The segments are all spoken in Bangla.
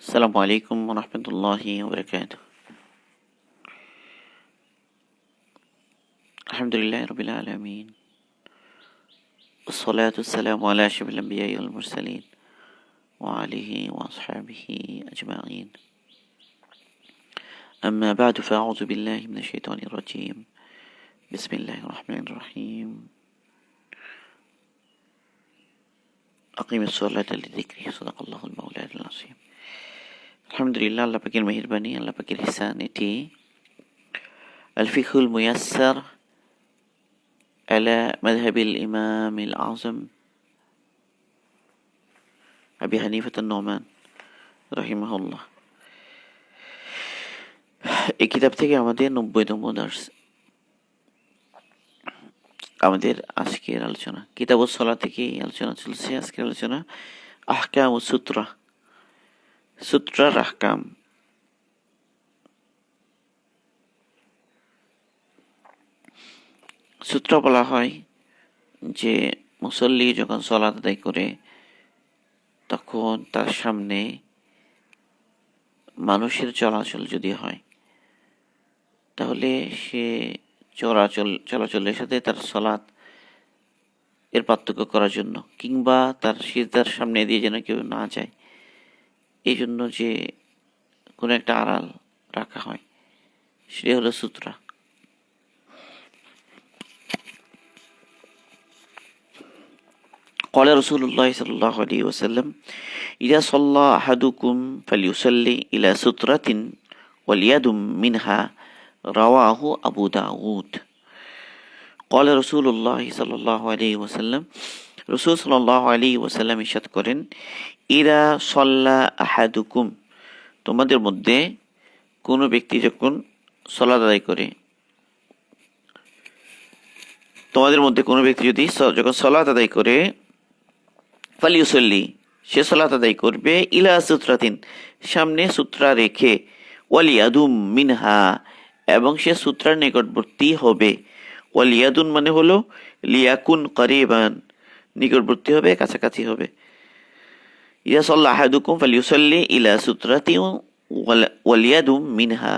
السلام عليكم ورحمة الله وبركاته. الحمد لله رب العالمين، والصلاة والسلام على أشرف الأنبياء والمرسلين وعليه وأصحابه أجمعين. أما بعد، فأعوذ بالله من الشيطان الرجيم. بسم الله الرحمن الرحيم. أقيم الصلاة لذكري، صدق الله المولى العظيم. আলহামদুলিল্লাহ, আল্লাহ পাকের মেহেরবানি, আল্লাহ পাকের ইহসান। এটি আল ফিকহুল মুয়াসসার আলা মাযহাবিল ইমামিল আযম আবি হানিফাতুন নুমান রাহিমাহুল্লাহ। এই কিতাব থেকে আমাদের 90তম দার্স, আমাদের আজকের আলোচনা কিতাবুস সালাত থেকে আলোচনা চলছে। আজকের আলোচনা আহকামুস সূত্রা, সূত্রার আহকাম। সূত্র বলা হয় যে মুসল্লি যখন সালাত আদায় করে তখন তার সামনে মানুষের চলাচল যদি হয়, তাহলে সে চলাচলের সাথে তার সালাত এর পার্থক্য করার জন্য, কিংবা তার সিজদার সামনে দিয়ে যেন কেউ না যায়, এই জন্য যে কোনো একটা আড়াল রাখা হয়, সেটা হলো সূত্রা। قال رسول الله صلى الله عليه وسلم: إذا صلى أحدكم فليصلي إلى سترة وليدم منها. رواه أبو داود. قال رسول الله صلى الله عليه وسلم, রসুল সাল্লাল্লাহু আলাইহি ওয়াসাল্লাম ইরশাদ করেন, ইরা সল্লা আহাদুকুম, তোমাদের মধ্যে কোনো ব্যক্তি যখন সালাত আদায় করে, তোমাদের মধ্যে কোনো ব্যক্তি যদি যখন সালাত আদায় করে, ফালিউসল্লি, সে সালাত আদায় করবে, ইলা সুত্রাতিন, সামনে সূত্রা রেখে, ওয়ালিয়াদুম মিনহা, এবং সে সূত্রার নিকটবর্তী হবে। ওয়ালিয়াদুন মানে হলো লিয়াকুন করিবান, নিকটবর্তী হবে, কাছাকাছি হবে। ইয়া সাল্লা আহাদুকুম ফালিউসাল্লি ইলা সুত্রাতিন ওয়ালিয়াদুম মিনহা।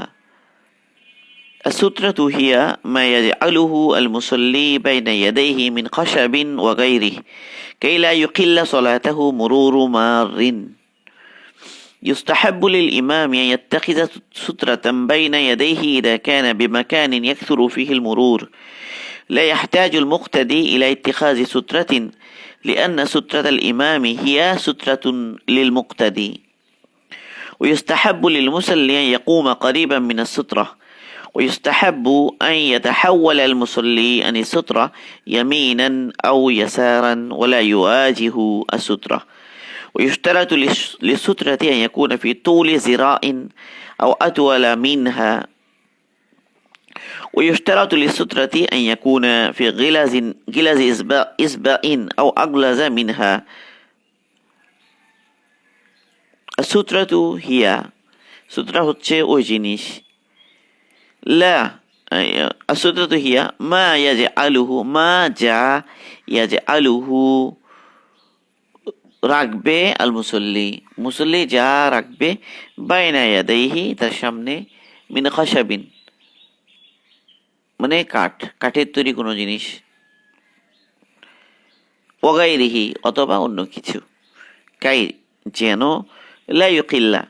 السترة هي ما يجعله المصلي بين يديه من خشب وغيره كي لا يقل صلاته مرور مار. يستحب للإمام أن يتخذ سترة بين يديه إذا كان بمكان يكثر فيه المرور. لا يحتاج المقتدي إلى اتخاذ سترة، لأن سترة الإمام هي سترة للمقتدي. ويستحب للمصلي أن يقوم قريبا من السترة، ويستحب أن يتحول المصلي عن السترة يمينا أو يسارا ولا يواجه السترة. ويشترط للسترة أن يكون في طول ذراع أو أطول منها. ويشترط للسترة أن يكون في غلظ إصبع أو أغلظ منها. السترة هي, سترة হচ্ছে ওই জিনিস, লা আসুত্রাতু হিয়া মা ইয়াজআলুহু, মা যা ইয়াজআলুহু রাখবে, আল মুসল্লি, মুসল্লি যা রাখবে, বাইনা ইয়াদাইহি, তার সামনে, মিন খাশাবিন মানে কাঠের তৈরি কোনো জিনিস, ওয়াগাইরিহি অথবা অন্য কিছু, কাই যেন, লা ইউকিল্লা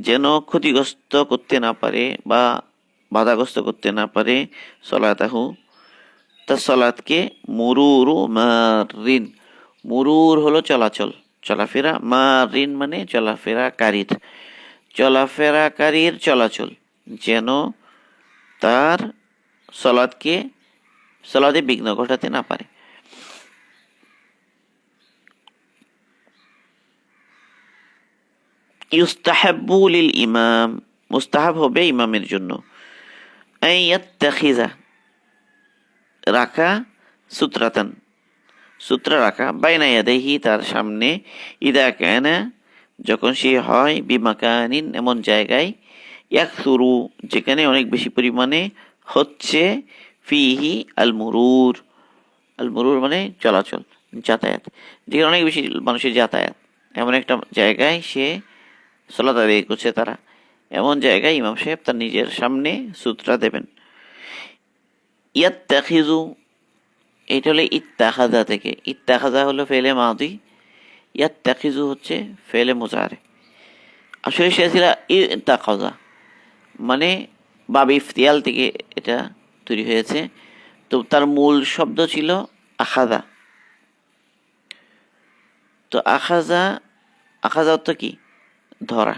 যেন ক্ষতিগ্রস্ত করতে না পারে বা বাধাগ্রস্ত করতে না পারে, সলাতাহু তার সলাতকে, মুরুরু মারিন, মুরুর হলো চলাচল, চলাফেরা, মারিন মানে চলাফেরাকারীর চলাচল, যেন তার সলাতে বিঘ্ন ঘটাতে না পারে। ইউস্তাহাব্বু লিল ইমাম, মুস্তাহাব হবে ইমামের জন্য, আইয়াত্তাখিযা রাখা, সুত্রাতান সূত্র রাখা, বাইনা ইয়াদাইহি তার সামনে, ইদা কানা যখন সে হয়, বিমাকানিন এমন জায়গায়, ইয়াকসুরু যেখানে অনেক বেশি পরিমাণে হচ্ছে, ফিহি আল মুরুর, আল মুরুর মানে চলাচল, যাতায়াত, যেখানে অনেক বেশি মানুষের যাতায়াত, এমন একটা জায়গায় সে সালাত আদায় করছে তারা, এমন জায়গায় ইমাম সাহেব তার নিজের সামনে সুতরা দেবেন। ইয়াত্তাখিজু, এটা হলো ইত্তাখাজা থেকে, ইত্তাখাজা হলো ফেলে মাদি, ইয়াত্তাখিজু হচ্ছে ফেলে মুজারে। আসলে সে ছিল ইত্তাখাজা, মানে বাবে ইফতিয়াল থেকে এটা তৈরি হয়েছে। তো তার মূল শব্দ ছিল আখাজা। তো আখাজা, আখাজা অর্থ কি? ধরা।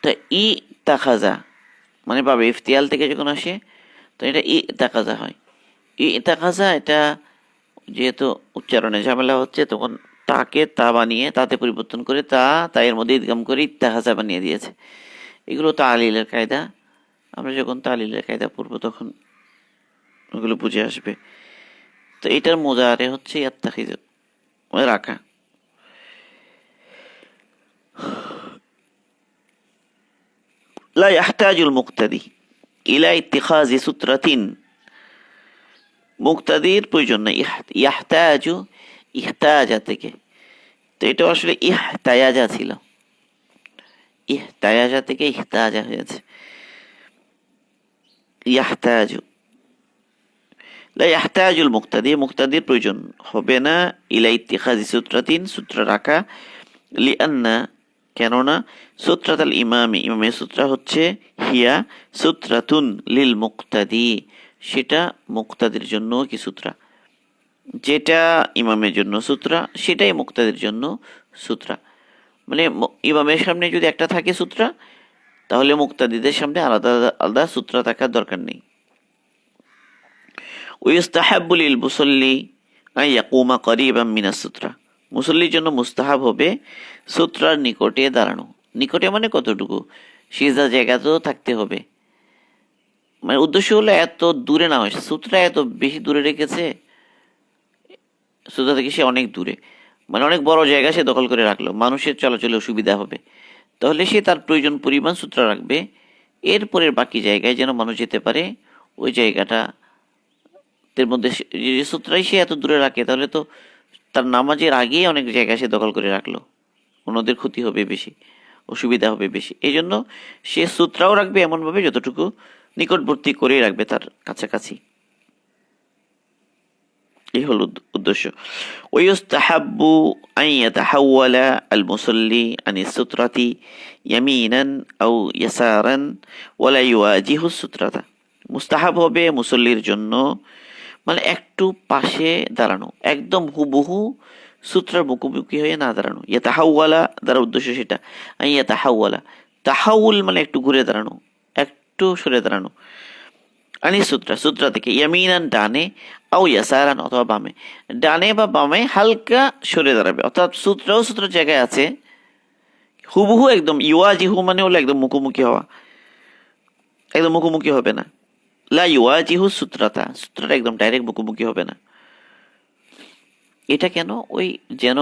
তো ই তাখাজা মানে বাবে ইফতিয়াল থেকে যখন আসে তো এটা ই তাকাজা হয়। ই তাকাজা, এটা যেহেতু উচ্চারণে ঝামেলা হচ্ছে তখন তাকে তা বানিয়ে তাতে পরিবর্তন করে তায়ের মধ্যে ইদগাম করে ইত্তাহাজা বানিয়ে দিয়েছে। এগুলো তালিলের কায়দা, আমরা যখন তালিলের কায়দা পড়বো তখন ওগুলো বুঝে আসবে। তো এটার মোজারে হচ্ছে ইয়াত্তাখিজ, রাখা। লা ইয়াহতাজুল মুক্তাদি ইলা ইত্তিখাজি সূত্রাতিন, মুক্তাদির প্রয়োজন নাই। ইয়াহতাজু ইহতাজা থেকে, তো এটা আসলে ইহতায়াজা ছিল, ইহতায়াজা থেকে ইহতাজা হয়েছে। ইয়াহতাজু, লা ইয়াহতাজুল মুক্তাদি, মুক্তাদির প্রয়োজন হবে না ইলা ইত্তিখাজি সূত্রাতিন, সূত্র রাখা। লিআন্না, কেননা সূত্রাত আল ইমামি, ইমামের সূত্রা হচ্ছে হিয়া সূত্রাতুন লিল মুক্তাদি, সেটা মুক্তাদির জন্য কি সূত্রা, যেটা ইমামের জন্য সূত্রা সেটাই মুক্তাদির জন্য সূত্রা। মানে ইমামের সামনে যদি একটা থাকে সূত্রা, তাহলে মুক্তাদিদের সামনে আলাদা আলাদা সূত্রা থাকার দরকার নেই। ওয়ুস্তাহাব্বু লিল মুসাল্লি আন ইয়াকুমা করিবাম মিনাস সূত্রা, মুসল্লির জন্য মুস্তাহাব হবে সূত্রার নিকটে দাঁড়ানো। নিকটে মানে কতটুকু? সিজদা জায়গাতেও থাকতে হবে। মানে উদ্দেশ্য হলো এত দূরে না হয়, সূত্রা এত বেশি দূরে রেখেছে, সূত্রা থেকে সে অনেক দূরে, মানে অনেক বড় জায়গা সে দখল করে রাখলো, মানুষের চলাচলে অসুবিধা হবে, তাহলে সে তার প্রয়োজন পরিমাণ সূত্রা রাখবে। এরপরের বাকি জায়গায় যেন মানুষ যেতে পারে, ওই জায়গাটা এর মধ্যে যে সূত্রাই সে এত দূরে রাখে, তাহলে তো তার নামাজের আগেই অনেক জায়গা সে দখল করে রাখলো, অন্যদের ক্ষতি হবে বেশি, অসুবিধা হবে বেশি। এই জন্য সে সূত্রাও রাখবে এমনভাবে যতটুকু নিকটবর্তী করেই রাখবে, তার কাছাকাছি। এই হল উদ্দেশ্য। ওয়ুস্তাহাব্বু আন ইয়াতাহাওয়ালা আল মুসাল্লি আনিস সূত্রাতি ইয়ামিনান আও ইয়াসারান ওয়ালা ইউওয়াজিহু সূত্রাতা, মুস্তাহাব হবে মুসল্লির জন্য মানে একটু পাশে দাঁড়ানো, একদম হুবহু সূত্রের মুখোমুখি হয়ে না দাঁড়ানো। ইয়াতাহাওয়ালা দ্বারা উদ্দেশ্য সেটা, ইয়াতাহাওয়ালা, তাহাউল মানে একটু ঘুরে দাঁড়ানো, একটু সরে দাঁড়ানো। আনি সূত্রা, সূত্রা থেকে, ইয়ামিনান ডানে, আও ইয়াসারান অথবা বামে, ডানে বা বামে হালকা সরে দাঁড়াবে, অর্থাৎ সূত্রাও সূত্রের জায়গায় আছে, হুবহু একদম ইউওয়াজিহু মানে হলো একদম মুখোমুখি হওয়া, একদম মুখোমুখি হবে না। লা ইউওয়াজিহু সূত্রাতা, সূত্রটা একদম ডাইরেক্ট মুখোমুখি হবে না। এটা কেন? ওই যেন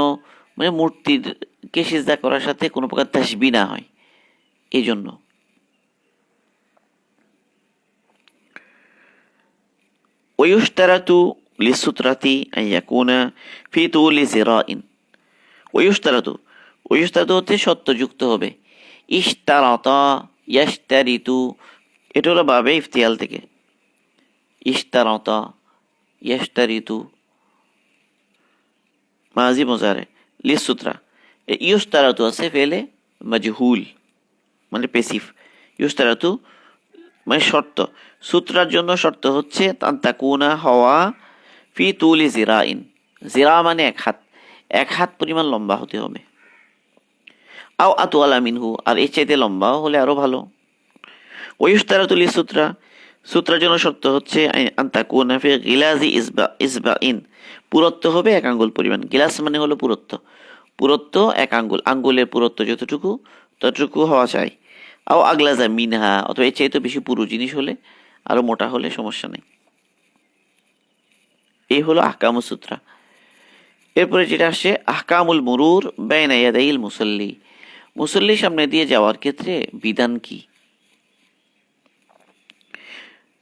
মানে মূর্তিকে সিজদা করার সাথে কোনো প্রকার তাসবিহ না হয়, এই জন্য। ওয়ুশতারাতু লিসূত্রাতি আন ইয়াকুনা ফি তুলি জিরাইন, ওয়ুশতারাতু, ওয়ুশতারাতু হচ্ছে সত্যযুক্ত হবে। ইশতারাতা ইয়াশতারিতু, এটা হলো বাবে ইফতিয়াল থেকে, ইশতারাতা ইয়াশতারিতু মাজি মুজারে লিসূত্রা। ইউশতারাতু আছে ফেলে মাজহুল মানে পেসিভ, ইউশতারাতু মানে শর্ত, সূত্রার জন্য শর্ত হচ্ছে তাকুনা হওয়া ফি তুলি জিরাইন, জিরা মানে এক হাত, এক হাত পরিমাণ লম্বা হতে হবে। আও আতওয়ালা মিনহু, আর এর চাইতে লম্বাও হলে আরো ভালো। ওয়ুশতারাতু লিসূত্রা, সূত্রার জন্য শর্ত হচ্ছে আন্তাকুনা ফি গিলাজি ইসবাইন, পুরত্ব হবে এক আঙ্গুল পরিমাণ। গিলাস মানে হলো পুরত্ব, পুরত্ব এক আঙ্গুল, আঙ্গুলের পুরত্ব যতটুকু ততটুকু হওয়া চাই। আও আগলাজা মিনহা, অথবা এর চাইতে বেশি পুরু জিনিস হলে, আরো মোটা হলে সমস্যা নেই। এই হলো আহকামুস সূত্রা। এরপরে যেটা আসছে আহকামুল মুরুর বাইনা ইয়াদাইল মুসাল্লি, মুসল্লির সামনে দিয়ে যাওয়ার ক্ষেত্রে বিধান কি?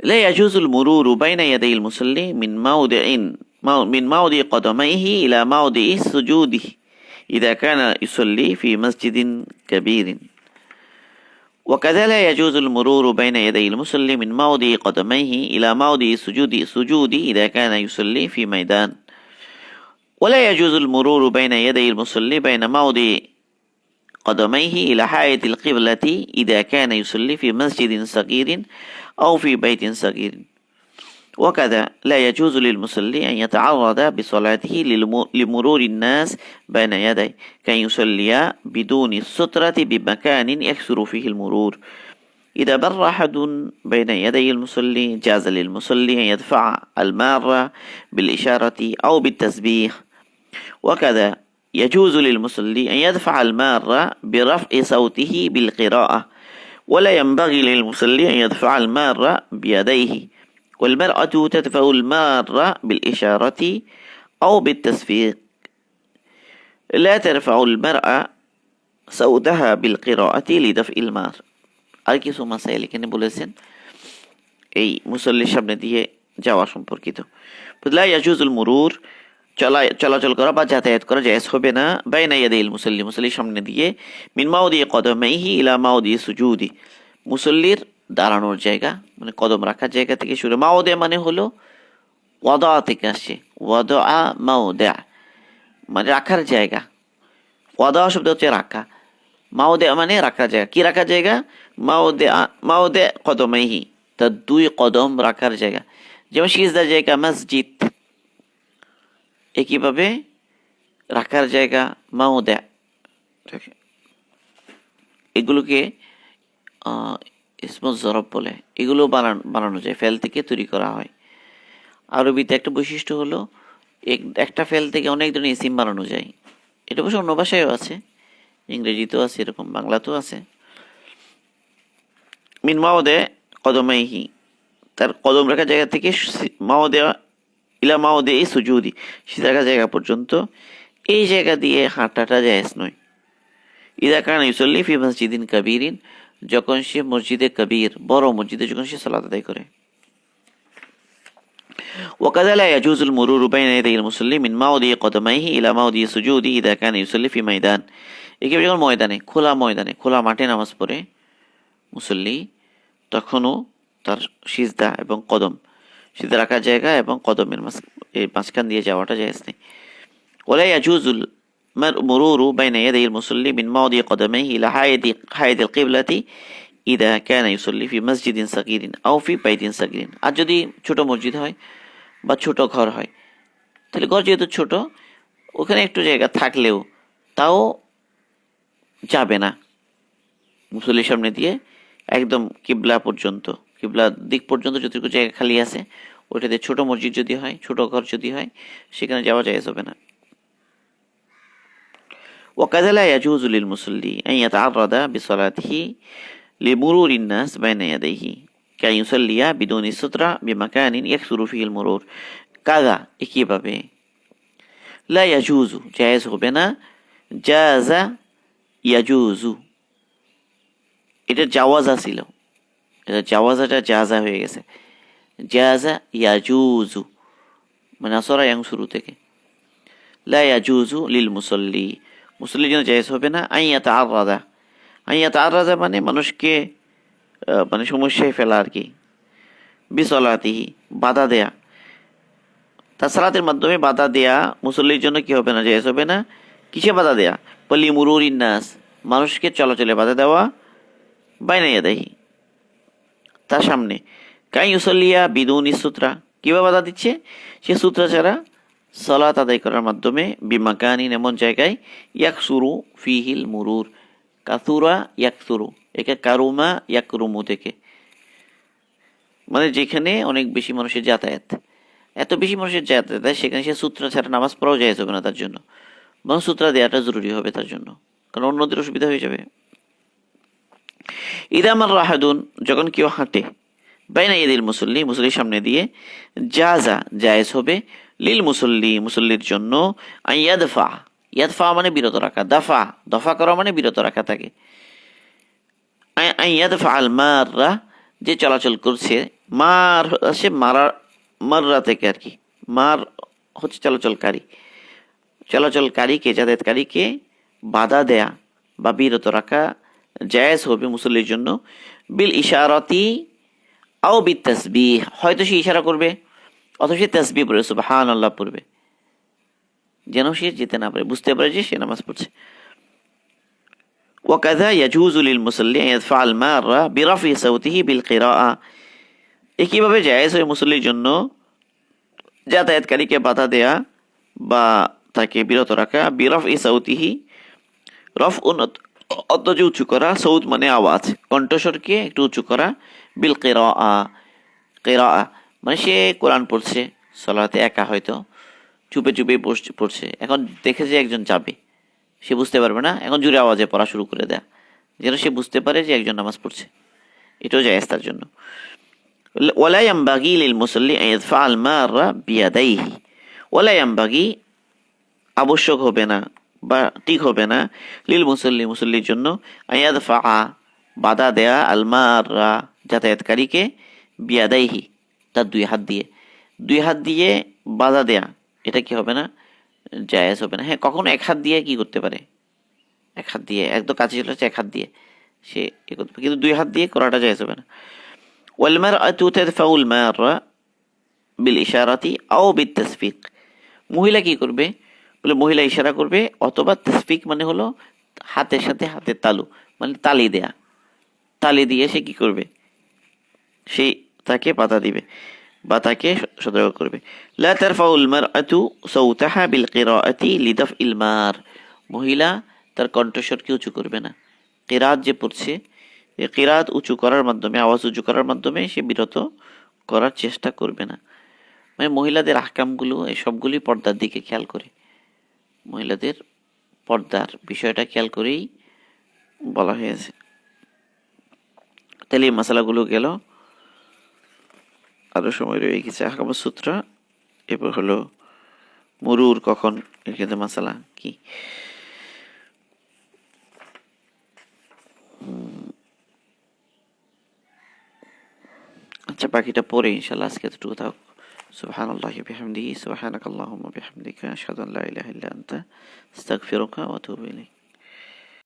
لا يجوز المرور بين يدي المصلي من موضع قدميه إلى موضع سجوده إذا كان يصلي في مسجد كبير. وكذا لا يجوز المرور بين يدي المصلي من موضع قدميه إلى موضع السجود إذا كان يصلي في ميدان. ولا يجوز المرور بين يدي المصلي بين موضع قدميه إلى حائط القبلة إذا كان يصلي في مسجد صغير أو في بيت صغير. وكذا لا يجوز للمصلي أن يتعرض بصلاته لمرور الناس بين يديه كأن يصلي بدون السترة بمكان يكثر فيه المرور. إذا مر أحد بين يدي المصلي جاز للمصلي أن يدفع المارة بالإشارة أو بالتسبيح. وكذا يجوز للمصلي أن يدفع المارة برفع صوته بالقراءة. ولا ينبغي للمصلي أن يدفع المارة بيديه. والمرأة تدفع المارة بالإشارة أو بالتصفيق. لا ترفع المرأة صوتها بالقراءة لدفع المار. আর কিছু মাসাইল এখানে বলেছেন এই মুসল্লির সামনে দিয়ে যাওয়া সম্পর্কিত। লা ইয়াজুজুল মুরুর, চলাচল করা বা যাতায়াত করা জায়েজ হবে না বাইনা ইয়াদাইল মুসাল্লি, মুসল্লির সামনে দিয়ে, মিন মাউদি কদমাইহি ইলা মাউদি সুজুদি, মুসল্লির দাঁড়ানোর জায়গা মানে কদম রাখার জায়গা থেকে শুরু। মাউদে মানে হলো ওয়াদা থেকে আসছে, ওয়াদা মাউদা মানে রাখার জায়গা, ওয়াদা শব্দ হচ্ছে রাখা, মাউদে মানে রাখার জায়গা। কি রাখার জায়গা? মাউদে কদমাইহি, তার দুই কদম রাখার জায়গা। যেমন সিজদার জায়গা মসজিদ, একইভাবে রাখার জায়গা মাউদে। এগুলোকে ইসমুজ জরব বলে। এগুলো বানানো যায়, ফেল থেকে তৈরি করা হয়। আরবিতে একটা বৈশিষ্ট্য হলো একটা ফেল থেকে অনেক ধরনের ইসিম বানানো যায়। এটা অবশ্য অন্য ভাষায়ও আছে, ইংরেজিতেও আছে, এরকম বাংলাতেও আছে। মিন মাউদে কদমাইহি, তার কদম রাখার জায়গা থেকে মাউদে ইলা মাউদে এই সুজুদি, সিজদা রাখার জায়গা পর্যন্ত, এই জায়গা দিয়ে হাঁটাটা জায়েজ নয়। ইদা কানা ইউসাল্লি ফি মসজিদিন কাবীরিন, যখন সে মসজিদে কবির বড় মসজিদে যখন সে সালাত আদায় করে। وكذا لا يجوز المرور بين يدي المصلي من موضع قدميه إلى موضع سجوده إذا كان يصلي في ميدان। একেবারে যখন ময়দানে, খোলা মাঠে নামাজ পড়ে মুসল্লি, তখনও তার সিজদা এবং কদম, সিজদা রাখার জায়গা এবং কদমের মাঝখান দিয়ে যাওয়াটা জায়েজ নেই। ولا يجوز المرور بين يدي المصلي من موضع قدميه إلى حائط القبلة إذا كان يصلي في مسجد صغير أو في بيت صغير। আর যদি ছোট মসজিদ হয় বা ছোট ঘর হয়, তাহলে ঘর যেহেতু ছোট, ওখানে একটু জায়গা থাকলেও তাও যাবে না মুসল্লির সামনে দিয়ে একদম কিবলা দিক পর্যন্ত যতটুকু জায়গা খালি আছে, ওইটাতে ছোট মসজিদ যদি হয়, ছোট ঘর যদি হয়, সেখানে যাওয়া জায়েজ হবে না। وكذا لا يجوز للمصلي أن يتعرض بصلاته لمرور الناس بين يديه كأن يصلي بدون سترة بمكان يكثر فيه المرور। কাদা একইভাবে লা ইয়াজুজু জায়েজ হবে না, জাযা ইয়াজুজু, এটা জাওয়াজা ছিল, এটা জাওয়াজাটা জাযা হয়ে গেছে, জাযা ইয়াজুজু মানে আসরা ইয়াং শুরু থেকে। লা ইয়াজুজু লিল মুসল্লি, মুসল্লির জন্য জায়েজ হবে না। আইয়াতা আরাদা মানে মানুষকে মানে সমস্যায় ফেলা আর কি। বিসলাতিহি বাধা দেয়া, তার সালাতের মাধ্যমে বাধা দেয়া মুসল্লির জন্য কি হবে না, জায়েজ হবে না। কিসে বাধা দেয়া? পল্লি মুরুরিন নাস, মানুষকে চলাচলে বাধা দেওয়া, বাইনা ইয়াদাইহি তার সামনে। কাই ইউসাল্লিয়া বিদুনি সুতরা, কিভাবে বাধা দিচ্ছে? সে সূত্রা ছাড়া সালাত আদায় করার মাধ্যমে, বিমাকানিন এমন জায়গায়, ইয়াকসুরু ফিহিল মুরুর, কাসুরা ইয়াকসুরু, একে কারুমা ইয়াকরুমু থেকে, মানে যেখানে অনেক বেশি মানুষের যাতায়াত, এত বেশি মানুষের যাতায়াত, সেখানে সে সূত্রা ছাড়া নামাজ পড়াও জায়েজ হবে না তার জন্য, বরং সূত্রা দেওয়াটা জরুরি হবে তার জন্য, কারণ অন্যদের অসুবিধা হয়ে যাবে। ইদামার রাহাদুন, যখন কেউ হাঁটে, বাইনা ইয়াদিল মুসল্লি, মুসল্লির সামনে দিয়ে, জাযা জায়েজ হবে, লিল মুসল্লি মুসল্লির জন্য, ইয়াদফা মানে বিরত রাখা, দফা করা মানে বিরত রাখা থাকে। ইয়াদফা আল মাররা, যে চলাচল করছে, মার আসে মাররা থেকে আর কি, মার হচ্ছে চলাচলকারী, চলাচলকারীকে যাতায়াতকারীকে বাধা দেয়া বা বিরত রাখা জায়েজ হবে মুসল্লির জন্য বিল ইশারাতি আও বিত তাসবিহ, হয়তো সে ইশারা করবে অথবা সে তাসবিহ পড়বে, সুবহানাল্লাহ পড়বে, যেন সে যেতে না পারে, বুঝতে পারে যে সে নামাজ পড়ছে। ওয়াকাযা ইয়াজুযু লিল মুসাল্লি আন ইয়াদফা'আল মাররা বিরাফি সাওতিহি বিল কিরাআ, একইভাবে জায়েজ হয় মুসল্লির জন্য যাতায়াতকারীকে বাধা দেয়া বা তাকে বিরত রাখা বিরাফি সাওতিহি, রফ অত্যধিক উঁচু করা, সৌত মানে আওয়াজ, কণ্ঠস্বরকে একটু উঁচু করা, বিল কিরাআ, কিরাআ মানে সে কোরআন পড়ছে সালাতে একা, হয়তো চুপে চুপে পড়ছে, এখন দেখে যে একজন যাবে, সে বুঝতে পারবে না, এখন জোরে আওয়াজে পড়া শুরু করে দেয়া, যেন সে বুঝতে পারে যে একজন নামাজ পড়ছে, এটাও জায়েজ তার জন্য। ওয়ালা ইয়ানবাগি লিল মুসাল্লি আন ইয়াদফা'আল মাররা বিয়াদাইহি, ওয়ালা ইয়ানবাগি আবশ্যক হবে না বা ঠিক হবে না লিল মুসল্লি মুসল্লির জন্য আন ইয়াদফা'a বাধা দেয়া আল মাররা যাতায়াতকারীকে বিয়াদাইহি তার দুই হাত দিয়ে বাধা দেয়া, এটা কি হবে না, জায়েজ হবে না। হ্যাঁ, কখনো এক হাত দিয়ে কি করতে পারে, এক হাত দিয়ে একদম কাছে চলে আসছে, এক হাত দিয়ে সে এ করতে পারে, কিন্তু দুই হাত দিয়ে করাটা জায়েজ হবে না। ওয়াল মারআতু তাদফাউল মাররা বিল ইশারাতি আও বিত তাসফিক, মহিলা কি করবে বলে মহিলা ইশারা করবে অথবা তাসফিক মানে হলো হাতের সাথে হাতের তালু, মানে তালি দেয়া, তালি দিয়ে সে কি করবে, সে তাকে বাধা দিবে বা তাকে সতর্ক করবে। লা তারফাউল মারআতু সাওতাহা বিল কিরাআতি লিদাফইল মার, মহিলা তার কণ্ঠস্বরকে উঁচু করবে না, কিরাত যে পড়ছে এই কিরাত উঁচু করার মাধ্যমে, আওয়াজ উঁচু করার মাধ্যমে সে বিরত করার চেষ্টা করবে না। মানে মহিলাদের আহকামগুলো এই সবগুলি পর্দার দিকে খেয়াল করে, মহিলাদের পর্দার বিষয়টা খেয়াল করেই বলা হয়েছে। তাহলে এই মশালাগুলো গেল, আরো সময় রয়ে গেছে আহকামুস সূত্রা, এরপর হলো মুরুর কখন, এর ক্ষেত্রে মশালা কি। আচ্ছা, বাকিটা পরে ইনশাআল্লাহ, আজকে এতটুকু থাক। সুবহানাল্লাহি বিহামদিহি, সুবহানাকাল্লাহুম্মা বিহামদিকা, আশহাদু আল্লা ইলাহা ইল্লা আনতা, আস্তাগফিরুকা ওয়া আতুবু ইলাইক।